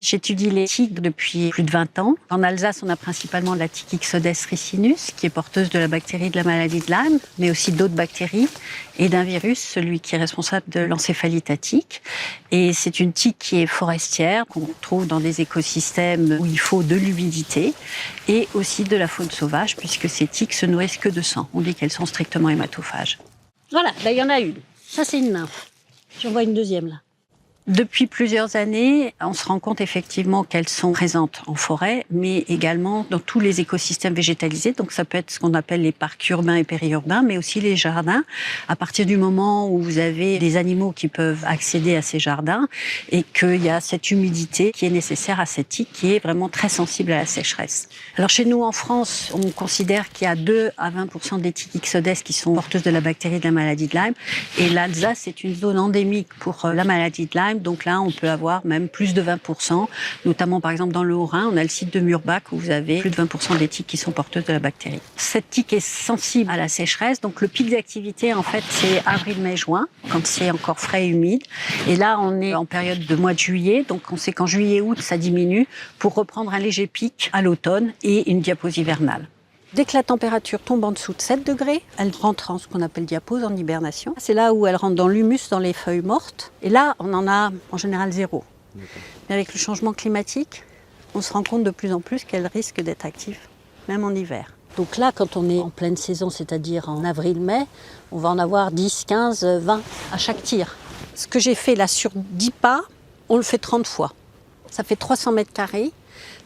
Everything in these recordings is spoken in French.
J'étudie les tiques depuis plus de 20 ans. En Alsace, on a principalement la tique Ixodes ricinus, qui est porteuse de la bactérie de la maladie de Lyme, mais aussi d'autres bactéries et d'un virus, celui qui est responsable de l'encéphalite à tique. Et c'est une tique qui est forestière, qu'on trouve dans des écosystèmes où il faut de l'humidité et aussi de la faune sauvage, puisque ces tiques se nourrissent que de sang. On dit qu'elles sont strictement hématophages. Voilà, là, il y en a une. Ça, c'est une nymphe. J'en vois une deuxième, là. Depuis plusieurs années, on se rend compte effectivement qu'elles sont présentes en forêt, mais également dans tous les écosystèmes végétalisés. Donc ça peut être ce qu'on appelle les parcs urbains et périurbains, mais aussi les jardins. À partir du moment où vous avez des animaux qui peuvent accéder à ces jardins et qu'il y a cette humidité qui est nécessaire à cette tique qui est vraiment très sensible à la sécheresse. Alors chez nous en France, on considère qu'il y a 2 à 20% des tiques Ixodes qui sont porteuses de la bactérie de la maladie de Lyme. Et l'Alsace est une zone endémique pour la maladie de Lyme. Donc là, on peut avoir même plus de 20%, notamment par exemple dans le Haut-Rhin, on a le site de Murbach où vous avez plus de 20% des tiques qui sont porteuses de la bactérie. Cette tique est sensible à la sécheresse, donc le pic d'activité en fait c'est avril, mai, juin, quand c'est encore frais et humide. Et là, on est en période de mois de juillet, donc on sait qu'en juillet, août, ça diminue pour reprendre un léger pic à l'automne et une diapause hivernale. Dès que la température tombe en dessous de 7 degrés, elle rentre en ce qu'on appelle diapause, en hibernation. C'est là où elle rentre dans l'humus, dans les feuilles mortes. Et là, on en a en général 0. Mais avec le changement climatique, on se rend compte de plus en plus qu'elle risque d'être active, même en hiver. Donc là, quand on est en pleine saison, c'est-à-dire en avril-mai, on va en avoir 10, 15, 20 à chaque tir. Ce que j'ai fait là sur 10 pas, on le fait 30 fois. Ça fait 300 mètres carrés.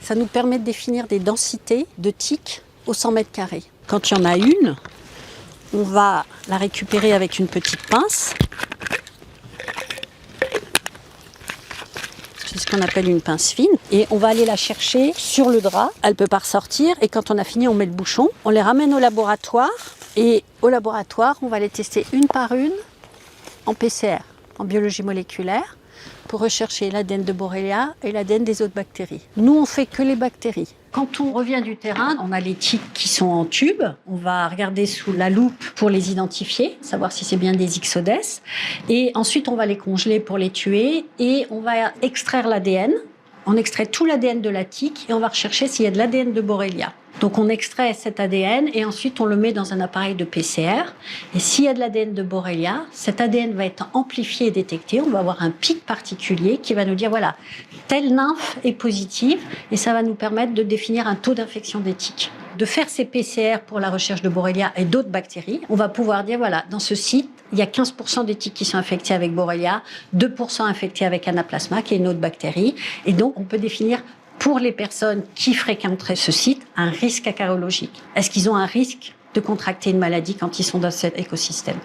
Ça nous permet de définir des densités de tiques au 100 mètres carrés. Quand il y en a une, on va la récupérer avec une petite pince. C'est ce qu'on appelle une pince fine. Et on va aller la chercher sur le drap. Elle ne peut pas ressortir. Et quand on a fini, on met le bouchon. On les ramène au laboratoire. Et au laboratoire, on va les tester une par une en PCR, en biologie moléculaire, pour rechercher l'ADN de Borrelia et l'ADN des autres bactéries. Nous, on fait que les bactéries. Quand on revient du terrain, on a les tiques qui sont en tube. On va regarder sous la loupe pour les identifier, savoir si c'est bien des Ixodes. Et ensuite, on va les congeler pour les tuer et on va extraire l'ADN. On extrait tout l'ADN de la tique et on va rechercher s'il y a de l'ADN de Borrelia. Donc on extrait cet ADN et ensuite on le met dans un appareil de PCR. Et s'il y a de l'ADN de Borrelia, cet ADN va être amplifié et détecté. On va avoir un pic particulier qui va nous dire voilà, telle nymphe est positive et ça va nous permettre de définir un taux d'infection des tiques. De faire ces PCR pour la recherche de Borrelia et d'autres bactéries, on va pouvoir dire voilà, dans ce site, il y a 15% des tiques qui sont infectées avec Borrelia, 2% infectées avec Anaplasma, qui est une autre bactérie. Et donc, on peut définir pour les personnes qui fréquenteraient ce site un risque acarologique. Est-ce qu'ils ont un risque de contracter une maladie quand ils sont dans cet écosystème ?